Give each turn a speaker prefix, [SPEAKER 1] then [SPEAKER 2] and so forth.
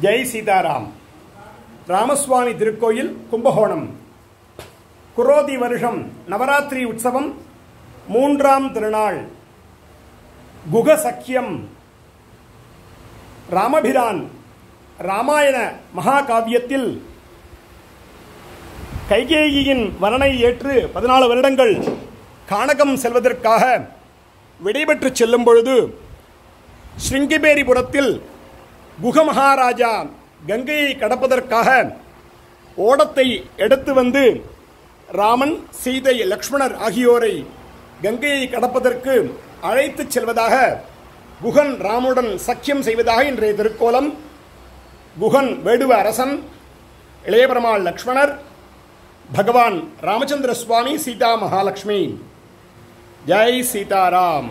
[SPEAKER 1] ஜெய் சீதாராம். ராமசுவாமி திருக்கோயில், கும்பகோணம். குரோதி வருஷம் நவராத்திரி உற்சவம், 3ஆம் திருநாள். குகசக்கியம். ராமபிரான் ராமாயண மகாகாவியத்தில் கைகேயியின் வரனை ஏற்று 14 வருடங்கள் கானகம் செல்வதற்காக விடைபெற்று செல்லும் பொழுது ஸ்ருங்கிபேரிபுரத்தில் குக மகாராஜா கங்கையை கடப்பதற்காக ஓடத்தை எடுத்து வந்து ராமன், சீதை, லக்ஷ்மணர் ஆகியோரை கங்கையை கடப்பதற்கு அழைத்து செல்வதாக, குகன் ராமுடன் சக்கியம் செய்வதாக இன்றைய திருக்கோலம். குகன் வேடுவ அரசன், இளையபெருமாள் லக்ஷ்மணர், பகவான் ராமச்சந்திர சுவாமி, சீதா மகாலட்சுமி. ஜெய் சீதாராம்.